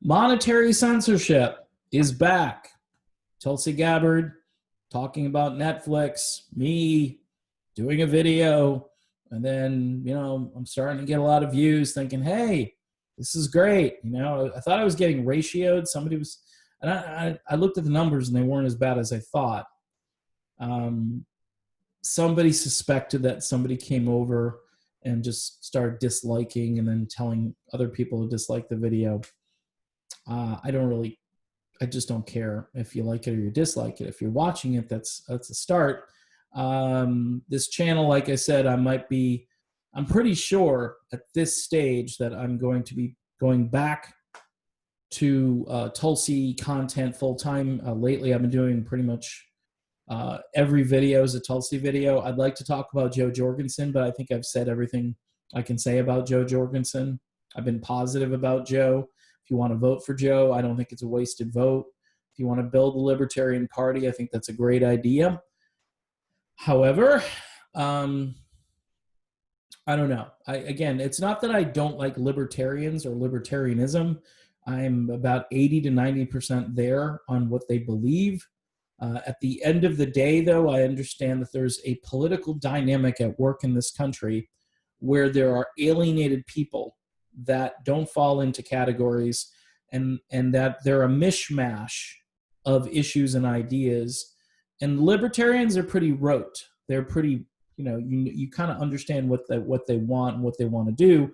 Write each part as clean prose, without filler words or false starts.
Monetary censorship is back. Tulsi Gabbard talking about Netflix, me doing a video, and then, I'm starting to get a lot of views thinking, hey, this is great. I thought I was getting ratioed. Somebody was, and I looked at the numbers and they weren't as bad as I thought. Somebody suspected that somebody came over and just started disliking and then telling other people to dislike the video. I just don't care if you like it or you dislike it. If you're watching it, that's a start. This channel, like I said, I'm pretty sure at this stage that I'm going to be going back to Tulsi content full time. Lately, I've been doing pretty much every video is a Tulsi video. I'd like to talk about Joe Jorgensen, but I think I've said everything I can say about Joe Jorgensen. I've been positive about Joe. If you want to vote for Joe, I don't think it's a wasted vote. If you want to build the Libertarian Party, I think that's a great idea. However, I don't know. Again, it's not that I don't like libertarians or libertarianism. I'm about 80 to 90% there on what they believe. At the end of the day, though, I understand that there's a political dynamic at work in this country where there are alienated people that don't fall into categories and that they're a mishmash of issues and ideas. And libertarians are pretty rote. They're pretty, you kind of understand what they want and what they want to do.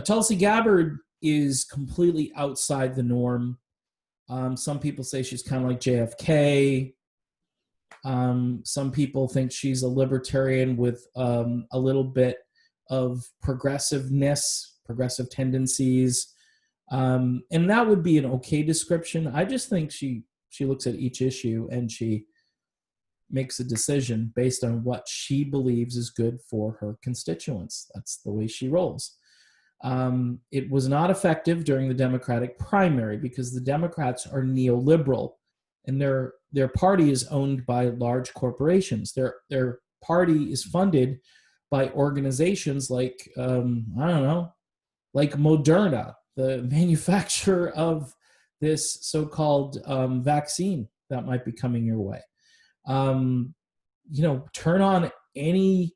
Tulsi Gabbard is completely outside the norm. Some people say she's kind of like JFK. Some people think she's a libertarian with a little bit of progressive tendencies. And that would be an okay description. I just think she looks at each issue and she makes a decision based on what she believes is good for her constituents. That's the way she rolls. It was not effective during the Democratic primary because the Democrats are neoliberal and their party is owned by large corporations. Their party is funded by organizations like, like Moderna, the manufacturer of this so-called vaccine that might be coming your way. Turn on any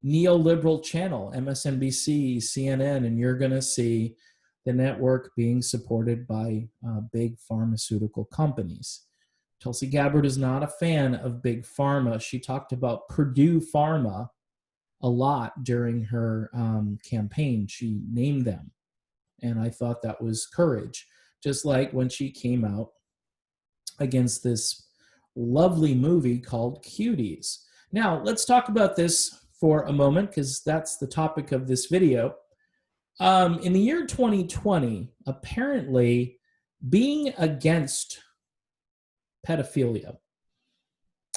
neoliberal channel, MSNBC, CNN, and you're going to see the network being supported by big pharmaceutical companies. Tulsi Gabbard is not a fan of big pharma. She talked about Purdue Pharma a lot during her campaign. She named them, and I thought that was courage. Just like when she came out against this lovely movie called Cuties. Now, let's talk about this for a moment because that's the topic of this video. In the year 2020, apparently being against pedophilia,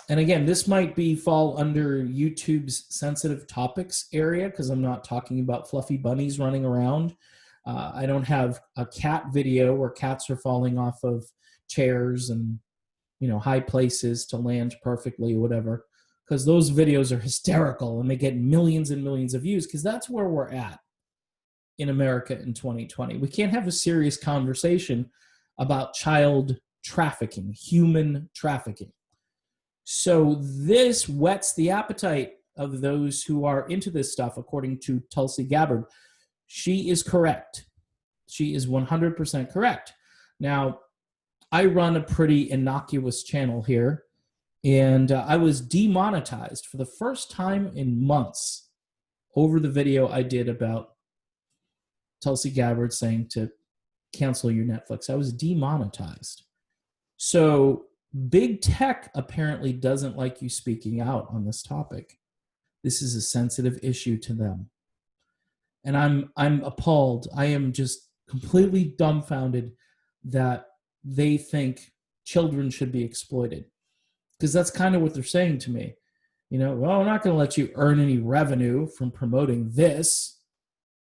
and again, this might fall under YouTube's sensitive topics area because I'm not talking about fluffy bunnies running around. I don't have a cat video where cats are falling off of chairs and high places to land perfectly or whatever, because those videos are hysterical and they get millions and millions of views because that's where we're at in America in 2020. We can't have a serious conversation about child trafficking, human trafficking. So this whets the appetite of those who are into this stuff, according to Tulsi Gabbard. She is correct. She is 100% correct. Now, I run a pretty innocuous channel here, and I was demonetized for the first time in months over the video I did about Tulsi Gabbard saying to cancel your Netflix. I was demonetized. So big tech apparently doesn't like you speaking out on this topic. This is a sensitive issue to them. And I'm appalled. I am just completely dumbfounded that they think children should be exploited. Because that's kind of what they're saying to me. Well, we're not going to let you earn any revenue from promoting this.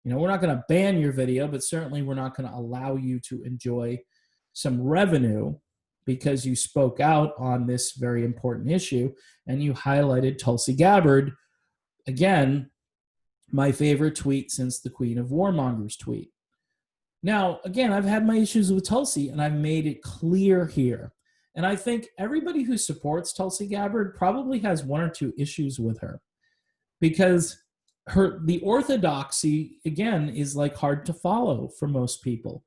We're not going to ban your video, but certainly we're not going to allow you to enjoy some revenue because you spoke out on this very important issue and you highlighted Tulsi Gabbard. Again, my favorite tweet since the Queen of Warmongers tweet. Now, again, I've had my issues with Tulsi, and I've made it clear here. And I think everybody who supports Tulsi Gabbard probably has one or two issues with her, because the orthodoxy, again, is like hard to follow for most people.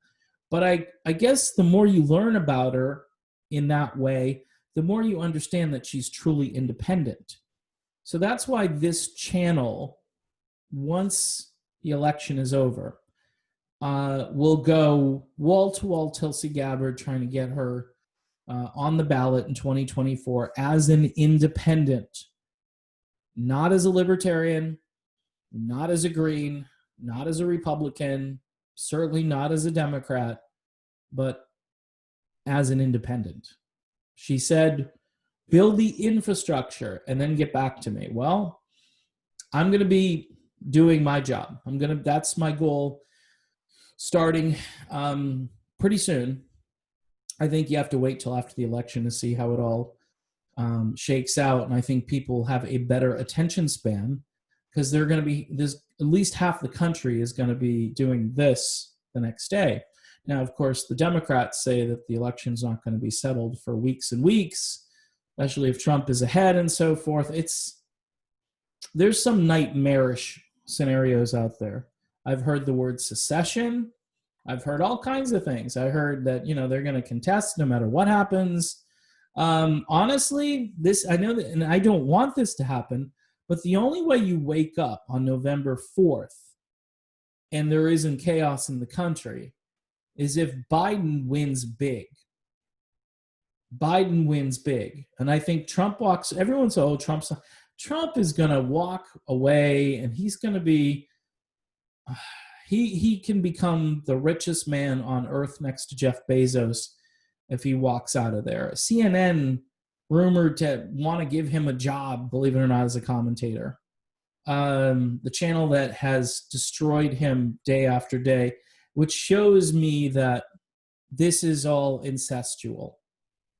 But I guess the more you learn about her in that way, the more you understand that she's truly independent. So that's why this channel, once the election is over, will go wall to wall Tulsi Gabbard, trying to get her on the ballot in 2024 as an independent, not as a libertarian, not as a Green, not as a Republican, certainly not as a Democrat, but as an independent. She said, build the infrastructure and then get back to me. Well, I'm going to be doing my job. That's my goal starting pretty soon. I think you have to wait till after the election to see how it all shakes out. And I think people have a better attention span, because they're going to be, there's at least half the country is going to be doing this the next day. Now, of course, the Democrats say that the election's not going to be settled for weeks and weeks, especially if Trump is ahead and so forth. There's some nightmarish scenarios out there. I've heard the word secession. I've heard all kinds of things. I heard that, they're going to contest no matter what happens. Honestly, I know that, and I don't want this to happen, but the only way you wake up on November 4th and there isn't chaos in the country is if Biden wins big. Biden wins big. And I think everyone says, Trump is going to walk away, and he's going to be, he can become the richest man on earth next to Jeff Bezos if he walks out of there. CNN rumored to want to give him a job, believe it or not, as a commentator. The channel that has destroyed him day after day, which shows me that this is all incestual.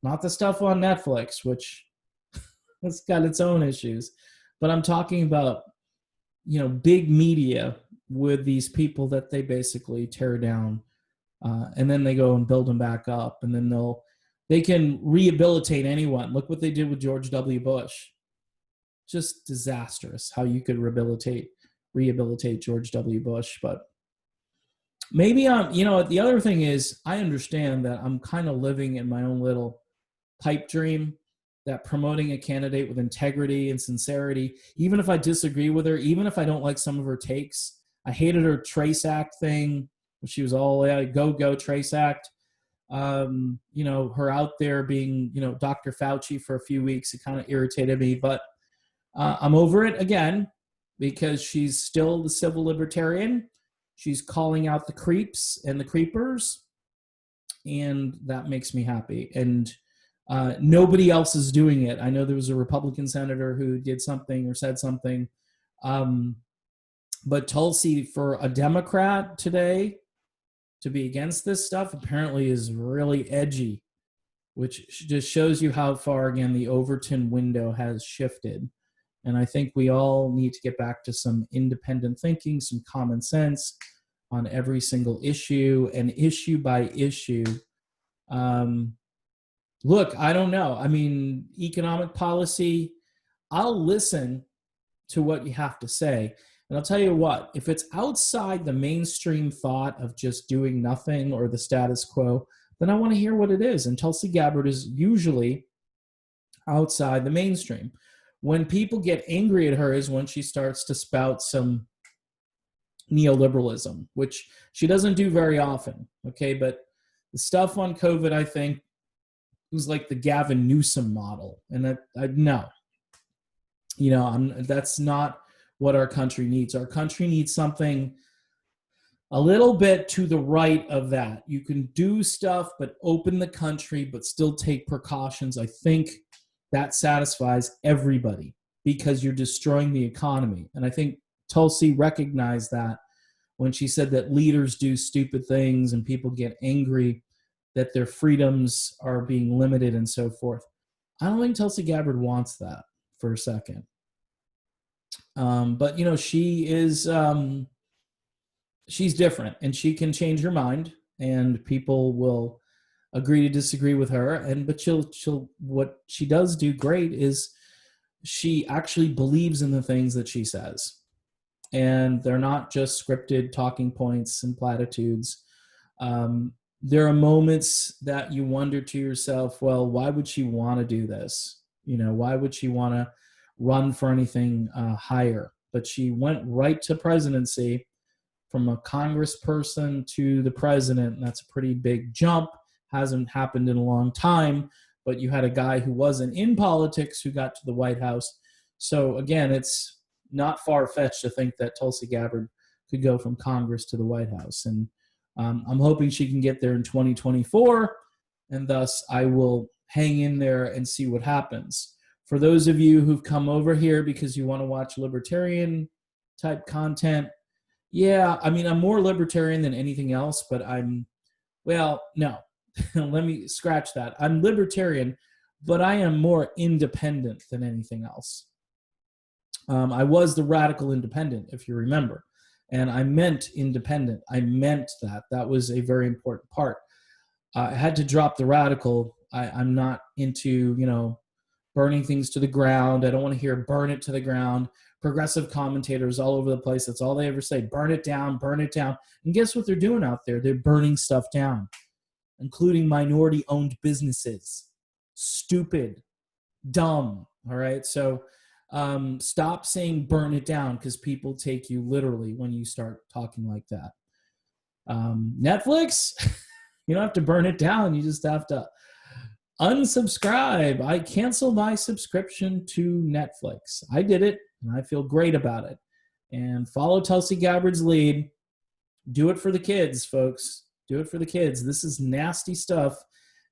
Not the stuff on Netflix, which has got its own issues. But I'm talking about, big media with these people that they basically tear down. And then they go and build them back up. And then they can rehabilitate anyone. Look what they did with George W. Bush. Just disastrous how you could rehabilitate George W. Bush. But maybe the other thing is, I understand that I'm kind of living in my own little pipe dream, that promoting a candidate with integrity and sincerity, even if I disagree with her, even if I don't like some of her takes. I hated her Trace Act thing. She was all go Trace Act. Her out there being, Dr. Fauci for a few weeks, it kind of irritated me, but I'm over it again, because she's still the civil libertarian. She's calling out the creeps and the creepers, and that makes me happy. And nobody else is doing it. I know there was a Republican senator who did something or said something, but Tulsi, for a Democrat today to be against this stuff, apparently is really edgy, which just shows you how far, again, the Overton window has shifted. And I think we all need to get back to some independent thinking, some common sense on every single issue and issue by issue. Look, I don't know. I mean, economic policy, I'll listen to what you have to say. And I'll tell you what, if it's outside the mainstream thought of just doing nothing or the status quo, then I want to hear what it is. And Tulsi Gabbard is usually outside the mainstream. When people get angry at her is when she starts to spout some neoliberalism, which she doesn't do very often. Okay, but the stuff on COVID, I think, was like the Gavin Newsom model. And that's not what our country needs. Our country needs something a little bit to the right of that. You can do stuff, but open the country, but still take precautions. I think that satisfies everybody, because you're destroying the economy. And I think Tulsi recognized that when she said that leaders do stupid things and people get angry that their freedoms are being limited and so forth. I don't think Tulsi Gabbard wants that for a second. But she is she's different, and she can change her mind, and people will agree to disagree with her. And but she'll what she does do great is she actually believes in the things that she says, and they're not just scripted talking points and platitudes. There are moments that you wonder to yourself, well, why would she want to do this? Why would she want to run for anything higher? But she went right to presidency, from a congressperson to the president. And that's a pretty big jump. Hasn't happened in a long time, but you had a guy who wasn't in politics who got to the White House. So again, it's not far-fetched to think that Tulsi Gabbard could go from Congress to the White House. And I'm hoping she can get there in 2024, and thus I will hang in there and see what happens. For those of you who've come over here because you want to watch libertarian type content, yeah, I mean, I'm more libertarian than anything else, but no, let me scratch that. I'm libertarian, but I am more independent than anything else. I was the radical independent, if you remember, and I meant independent. I meant that. That was a very important part. I had to drop the radical. I'm not into, burning things to the ground. I don't want to hear burn it to the ground. Progressive commentators all over the place, that's all they ever say, burn it down, burn it down. And guess what they're doing out there? They're burning stuff down, including minority-owned businesses. Stupid, dumb, all right? So stop saying burn it down, because people take you literally when you start talking like that. Netflix, you don't have to burn it down. You just have to unsubscribe. I canceled my subscription to Netflix. I did it, and I feel great about it. And follow Tulsi Gabbard's lead. Do it for the kids, folks. Do it for the kids. This is nasty stuff.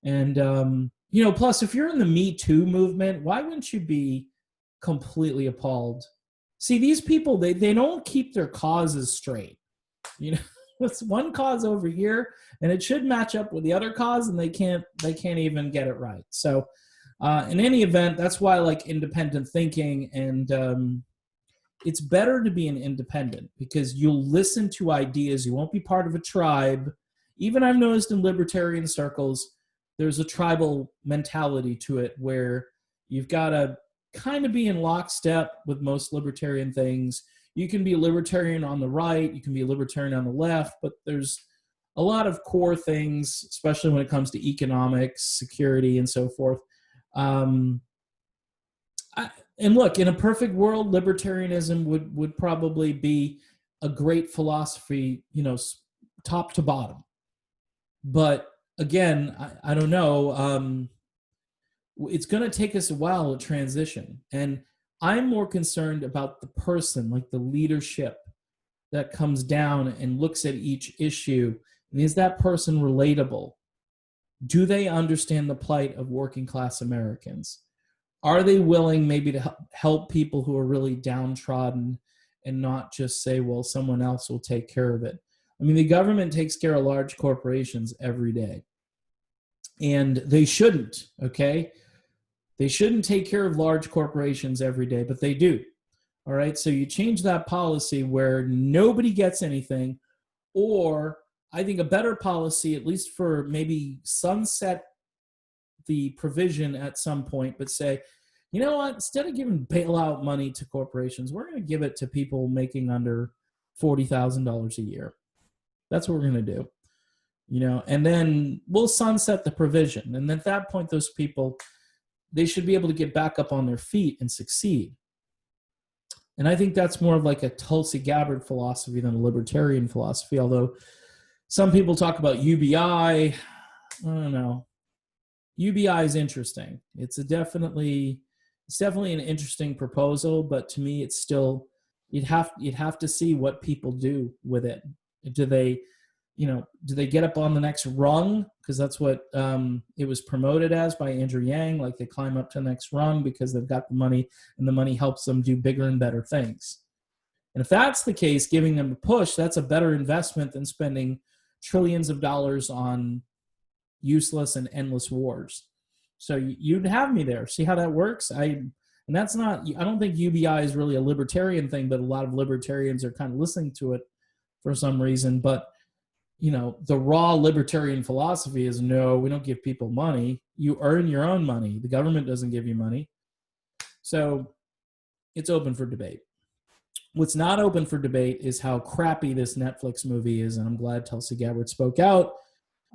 And, plus, if you're in the Me Too movement, why wouldn't you be completely appalled? See, these people, they don't keep their causes straight. It's one cause over here, and it should match up with the other cause, and they can't even get it right. So in any event, that's why I like independent thinking, and it's better to be an independent because you'll listen to ideas. You won't be part of a tribe. Even I've noticed in libertarian circles, there's a tribal mentality to it where you've got to kind of be in lockstep with most libertarian things. You can be a libertarian on the right, you can be a libertarian on the left, but there's a lot of core things, especially when it comes to economics, security, and so forth. And look, in a perfect world, libertarianism would probably be a great philosophy, top to bottom. But again, I don't know. It's going to take us a while to transition. And I'm more concerned about the person, like the leadership that comes down and looks at each issue. And is that person relatable? Do they understand the plight of working class Americans? Are they willing maybe to help people who are really downtrodden and not just say, well, someone else will take care of it? I mean, the government takes care of large corporations every day. And they shouldn't, okay? They shouldn't take care of large corporations every day, but they do. All right, so you change that policy where nobody gets anything, or I think a better policy, at least for maybe sunset the provision at some point, but say, you know what, instead of giving bailout money to corporations, we're going to give it to people making under $40,000 a year. That's what we're going to do. And then we'll sunset the provision. And at that point, those people, they should be able to get back up on their feet and succeed. And I think that's more of like a Tulsi Gabbard philosophy than a libertarian philosophy, although some people talk about UBI. I don't know. UBI is interesting. It's definitely an interesting proposal, but to me, it's still, you'd have to see what people do with it. Do they get up on the next rung? Because that's what it was promoted as by Andrew Yang. Like they climb up to the next rung because they've got the money, and the money helps them do bigger and better things. And if that's the case, giving them a push, that's a better investment than spending trillions of dollars on useless and endless wars. So you'd have me there. See how that works? I don't think UBI is really a libertarian thing, but a lot of libertarians are kind of listening to it for some reason. But, you know, the raw libertarian philosophy is no, we don't give people money. You earn your own money. The government doesn't give you money. So it's open for debate. What's not open for debate is how crappy this Netflix movie is, and I'm glad Tulsi Gabbard spoke out.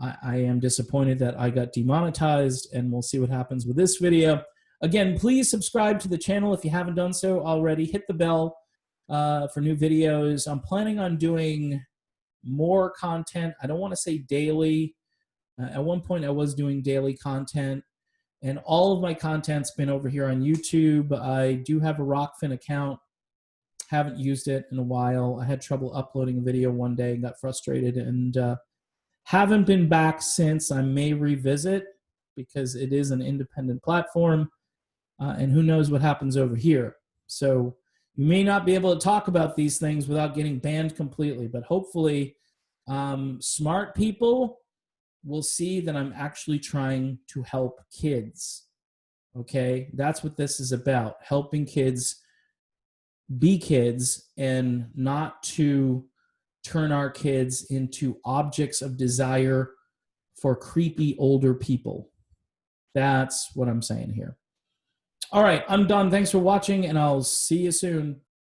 I am disappointed that I got demonetized, and we'll see what happens with this video. Again, please subscribe to the channel if you haven't done so already. Hit the bell for new videos. I'm planning on doing more content. I don't want to say daily. At one point, I was doing daily content, and all of my content's been over here on YouTube. I do have a Rockfin account. Haven't used it in a while. I had trouble uploading a video one day and got frustrated, and haven't been back since. I may revisit because it is an independent platform, and who knows what happens over here. So you may not be able to talk about these things without getting banned completely, but hopefully smart people will see that I'm actually trying to help kids. Okay, that's what this is about, helping kids be kids and not to turn our kids into objects of desire for creepy older people. That's what I'm saying here. All right, I'm done. Thanks for watching, and I'll see you soon.